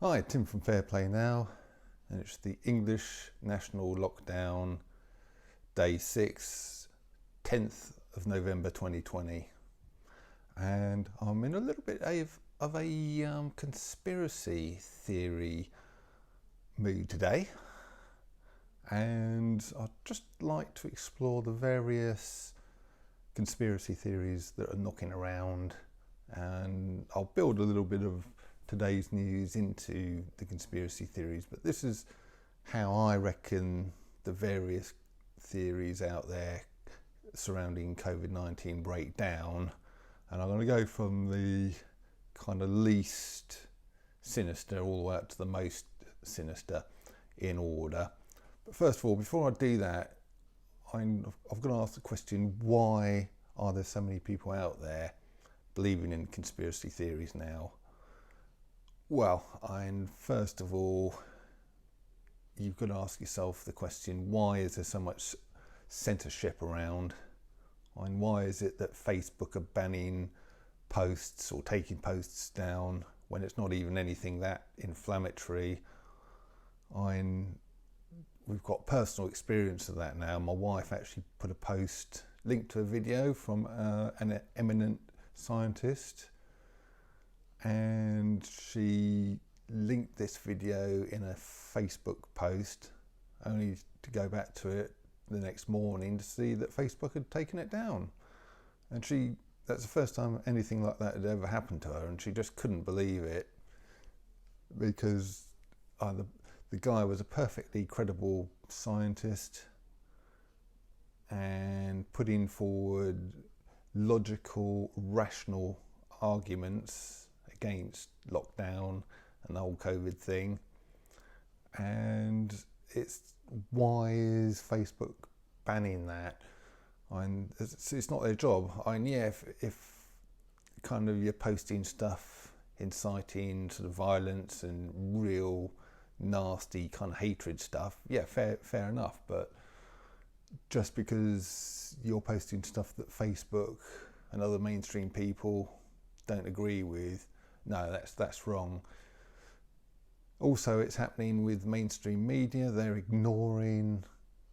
Hi, Tim from Fair Play Now, and it's the English National Lockdown, Day 6, 10th of November 2020. And I'm in a little bit of a conspiracy theory mood today. And I'd just like to explore the various conspiracy theories that are knocking around. And I'll build a little bit of today's news into the conspiracy theories, but this is how I reckon the various theories out there surrounding COVID-19 break down. And I'm going to go from the kind of least sinister all the way up to the most sinister in order. But first of all, before I do that, I've got to ask the question, why are there so many people out there believing in conspiracy theories now? Well, and first of all, you've got to ask yourself the question, why is there so much censorship around? And why is it that Facebook are banning posts or taking posts down when it's not even anything that inflammatory? We've got personal experience of that now. My wife actually put a post linked to a video from an eminent scientist, and she linked this video in a Facebook post, only to go back to it the next morning to see that Facebook had taken it down. And that's the first time anything like that had ever happened to her, and she just couldn't believe it, because the guy was a perfectly credible scientist and putting forward logical, rational arguments against lockdown and the whole COVID thing. And why is Facebook banning that? It's not their job. If kind of you're posting stuff inciting sort of violence and real nasty kind of hatred stuff, fair enough. But just because you're posting stuff that Facebook and other mainstream people don't agree with, no, that's wrong. Also, it's happening with mainstream media. They're ignoring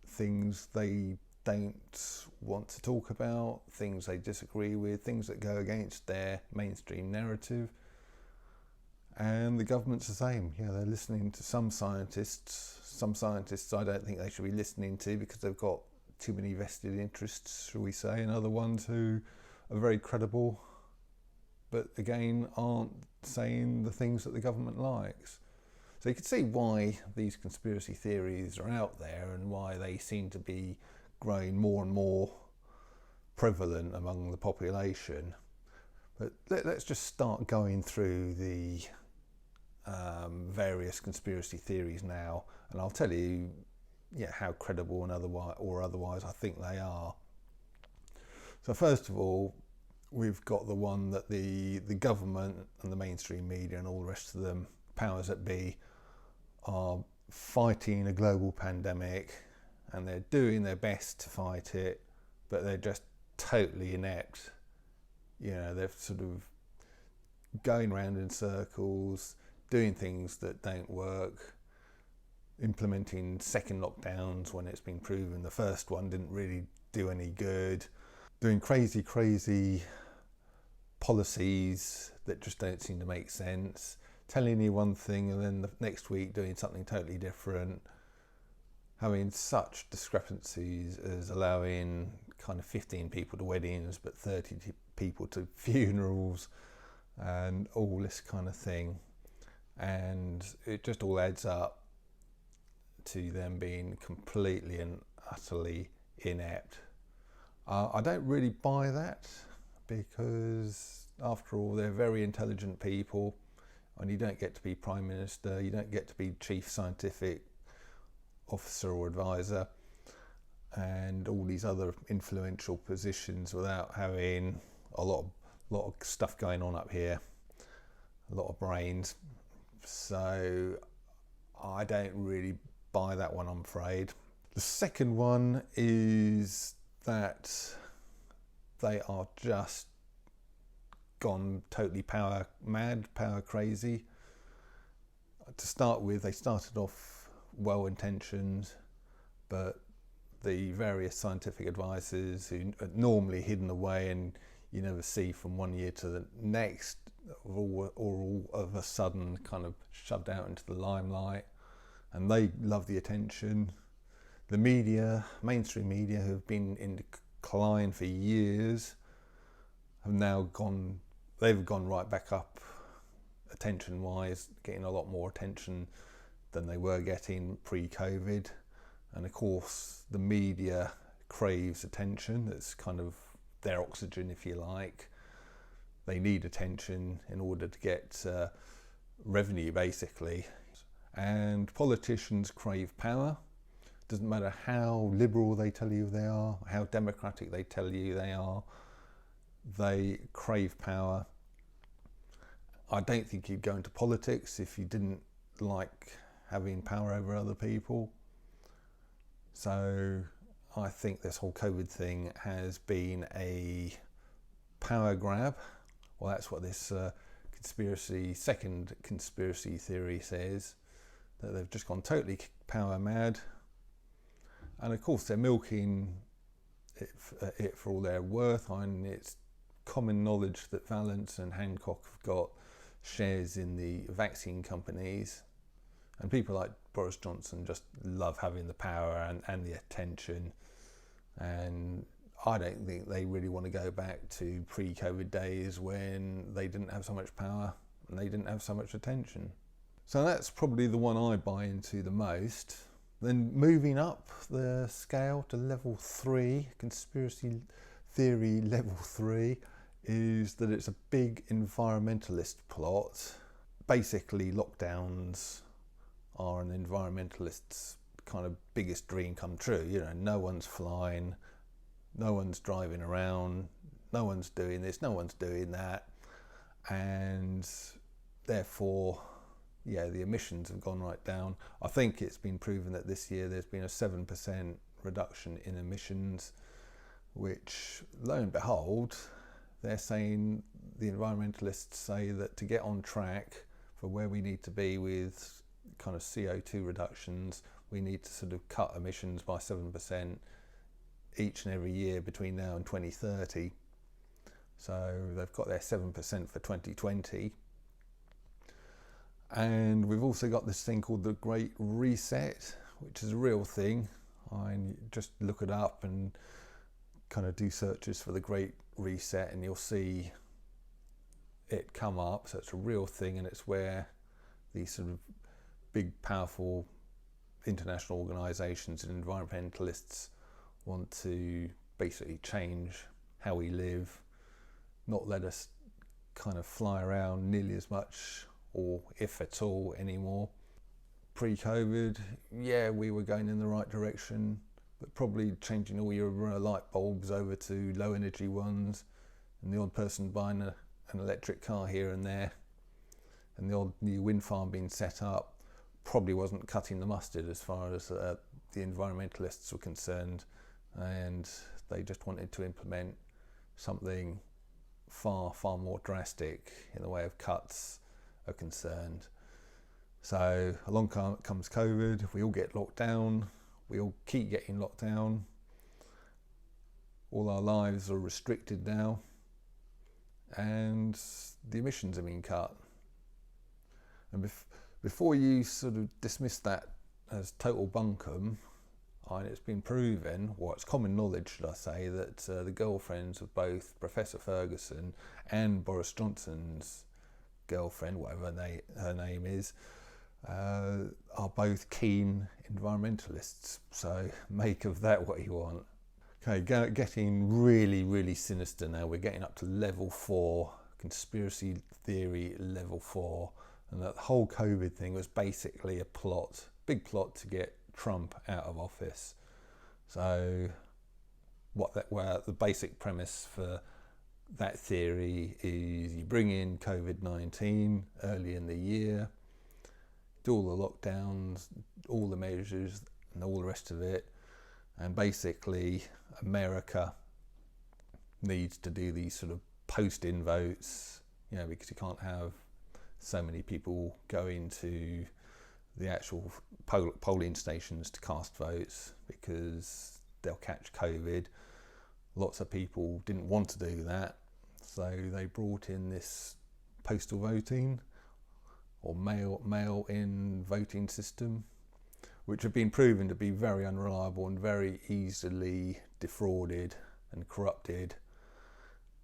things they don't want to talk about, things they disagree with, things that go against their mainstream narrative. And the government's the same. They're listening to some scientists. Some scientists I don't think they should be listening to because they've got too many vested interests, shall we say, and other ones who are very credible, but again aren't saying the things that the government likes. So you can see why these conspiracy theories are out there and why they seem to be growing more and more prevalent among the population. But let's just start going through the various conspiracy theories now, and I'll tell you how credible and otherwise I think they are. So first of all, we've got the one that the government and the mainstream media and all the rest of them, powers that be, are fighting a global pandemic, and they're doing their best to fight it, but they're just totally inept. They're sort of going around in circles, doing things that don't work, implementing second lockdowns when it's been proven the first one didn't really do any good, doing crazy policies that just don't seem to make sense, telling you one thing and then the next week doing something totally different, having such discrepancies as allowing kind of 15 people to weddings but 30 people to funerals and all this kind of thing. And it just all adds up to them being completely and utterly inept. I don't really buy that, because after all, they're very intelligent people, and you don't get to be Prime Minister, you don't get to be Chief Scientific Officer or Advisor and all these other influential positions without having a lot of stuff going on up here, a lot of brains. So I don't really buy that one, I'm afraid. The second one is that they are just gone totally power mad, power crazy. To start with, they started off well-intentioned, but the various scientific advisors who are normally hidden away and you never see from one year to the next, all of a sudden kind of shoved out into the limelight, and they love the attention. The media, mainstream media, who have been in decline for years, have now gone right back up attention-wise, getting a lot more attention than they were getting pre-COVID. And of course, the media craves attention. It's kind of their oxygen, if you like. They need attention in order to get revenue, basically. And politicians crave power. Doesn't matter how liberal they tell you they are, how democratic they tell you they crave power. I don't think you'd go into politics if you didn't like having power over other people. So I think this whole COVID thing has been a power grab. Well, that's what this second conspiracy theory says, that they've just gone totally power mad. And of course, they're milking it for all they're worth. I mean, it's common knowledge that Valence and Hancock have got shares in the vaccine companies, and people like Boris Johnson just love having the power and the attention. And I don't think they really want to go back to pre-COVID days when they didn't have so much power and they didn't have so much attention. So that's probably the one I buy into the most. Then moving up the scale to level 3, conspiracy theory level 3, is that it's a big environmentalist plot. Basically, lockdowns are an environmentalist's kind of biggest dream come true. You know, no one's flying, no one's driving around, no one's doing this, no one's doing that, and therefore, yeah, the emissions have gone right down. I think it's been proven that this year there's been a 7% reduction in emissions, which, lo and behold, they're saying, the environmentalists say, that to get on track for where we need to be with kind of CO2 reductions, we need to sort of cut emissions by 7% each and every year between now and 2030. So they've got their 7% for 2020. And we've also got this thing called the Great Reset, which is a real thing. I just look it up and kind of do searches for the Great Reset and you'll see it come up. So it's a real thing, and it's where these sort of big, powerful international organisations and environmentalists want to basically change how we live, not let us kind of fly around nearly as much, or if at all anymore. Pre-COVID, yeah, we were going in the right direction, but probably changing all your light bulbs over to low energy ones, and the odd person buying an electric car here and there, and the odd new wind farm being set up, probably wasn't cutting the mustard as far as the environmentalists were concerned, and they just wanted to implement something far, far more drastic in the way of cuts are concerned. So along comes COVID, we all get locked down, we all keep getting locked down, all our lives are restricted now, and the emissions are being cut. And before you sort of dismiss that as total bunkum, it's been proven, well, it's common knowledge, should I say, that the girlfriends of both Professor Ferguson and Boris Johnson's girlfriend, whatever her name is, are both keen environmentalists. So make of that what you want. Okay, getting really, really sinister now. We're getting up to level 4, conspiracy theory level 4. And that whole COVID thing was basically a plot, big plot to get Trump out of office. So the basic premise for that theory is you bring in COVID-19 early in the year, do all the lockdowns, all the measures and all the rest of it, and basically America needs to do these sort of post-in votes, because you can't have so many people going to the actual polling stations to cast votes because they'll catch COVID. Lots of people didn't want to do that, so they brought in this postal voting or mail-in voting system, which have been proven to be very unreliable and very easily defrauded and corrupted.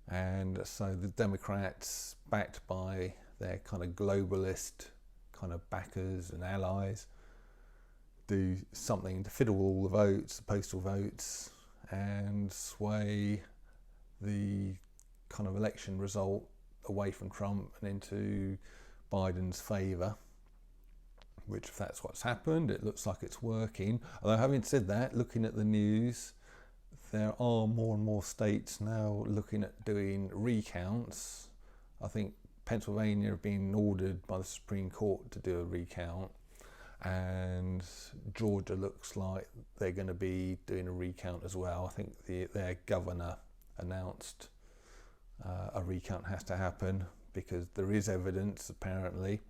And so the Democrats, backed by their kind of globalist kind of backers and allies, do something to fiddle all the votes, the postal votes, and sway the kind of election result away from Trump and into Biden's favour, which, if that's what's happened, it looks like it's working. Although, having said that, looking at the news, there are more and more states now looking at doing recounts. I think Pennsylvania have been ordered by the Supreme Court to do a recount, and Georgia looks like they're going to be doing a recount as well. I think their governor announced a recount has to happen because there is evidence, apparently,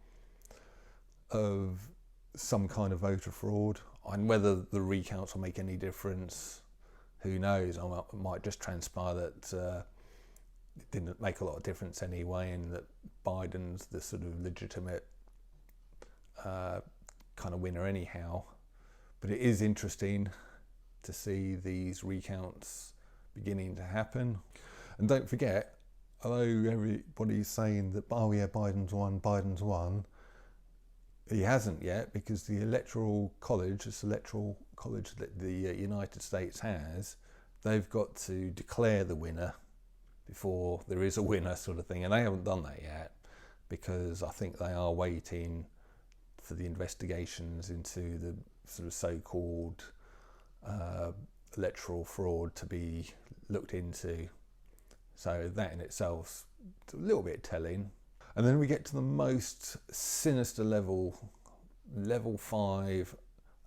of some kind of voter fraud. And whether the recounts will make any difference, who knows? It might just transpire that it didn't make a lot of difference anyway, and that Biden's the sort of legitimate kind of winner anyhow. But it is interesting to see these recounts beginning to happen. And don't forget, although everybody's saying that, oh yeah, Biden's won, he hasn't yet, because the electoral college, this electoral college that the United States has, they've got to declare the winner before there is a winner, sort of thing. And they haven't done that yet, because I think they are waiting for the investigations into the sort of so-called electoral fraud to be looked into. So that in itself is a little bit telling. And then we get to the most sinister level 5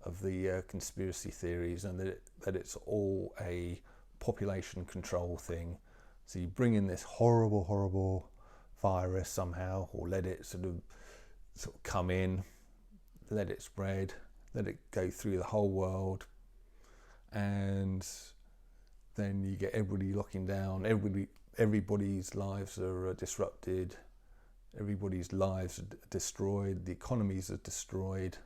of the conspiracy theories, and that it's all a population control thing. So you bring in this horrible virus somehow, or let it sort of come in, let it spread, let it go through the whole world, and then you get everybody locking down. Everybody's lives are disrupted. Everybody's lives are destroyed. The economies are destroyed.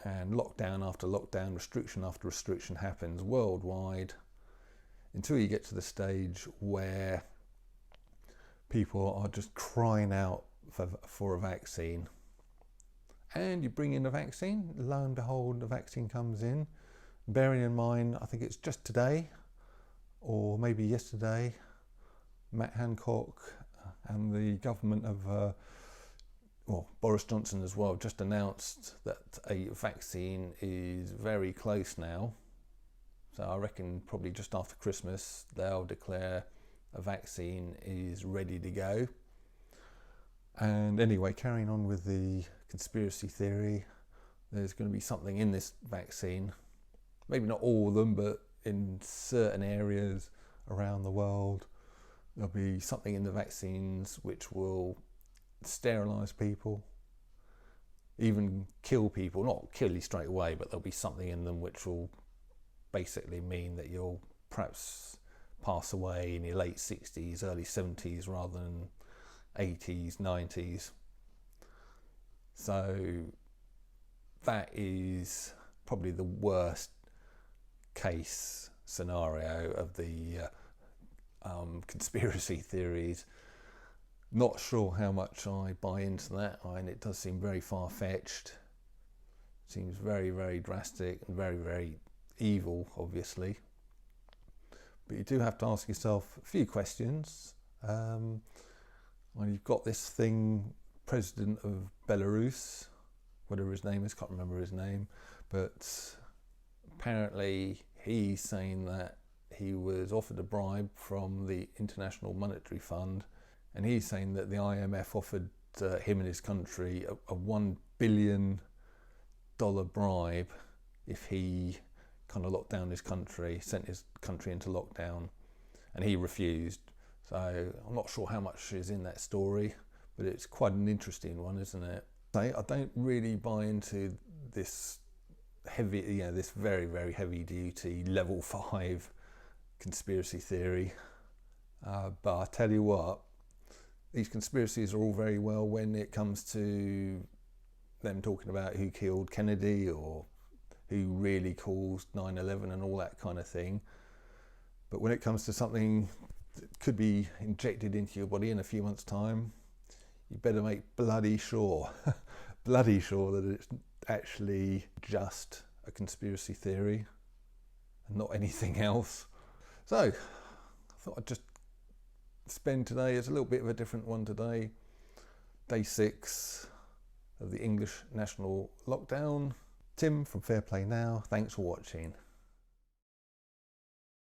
And lockdown after lockdown, restriction after restriction happens worldwide, until you get to the stage where people are just crying out for a vaccine. And you bring in a vaccine, lo and behold, the vaccine comes in. Bearing in mind, I think it's just today, or maybe yesterday, Matt Hancock and the government of, Boris Johnson as well, just announced that a vaccine is very close now. So I reckon probably just after Christmas, they'll declare a vaccine is ready to go. And anyway, carrying on with the conspiracy theory, there's going to be something in this vaccine. Maybe not all of them, but in certain areas around the world, there'll be something in the vaccines which will sterilise people, even kill people. Not kill you straight away, but there'll be something in them which will basically mean that you'll perhaps pass away in your late 60s, early 70s, rather than 80s, 90s. So that is probably the worst case scenario of the conspiracy theories. Not sure how much I buy into that. It does seem very far-fetched. Seems very, very drastic and very, very evil, obviously. But you do have to ask yourself a few questions. When you've got this thing, president of Belarus, whatever his name is, can't remember his name, but apparently he's saying that he was offered a bribe from the International Monetary Fund, and he's saying that the IMF offered him and his country a $1 billion bribe if he kind of locked down his country, sent his country into lockdown, and he refused. So I'm not sure how much is in that story, but it's quite an interesting one, isn't it? I don't really buy into this heavy, this very, very heavy duty level 5 conspiracy theory. But I tell you what, these conspiracies are all very well when it comes to them talking about who killed Kennedy or who really caused 9/11 and all that kind of thing. But when it comes to something that could be injected into your body in a few months' time, you better make bloody sure that it's actually just a conspiracy theory and not anything else. So I thought I'd just spend today as a little bit of a different one today. Day 6 of the English national lockdown. Tim from Fair Play Now, thanks for watching.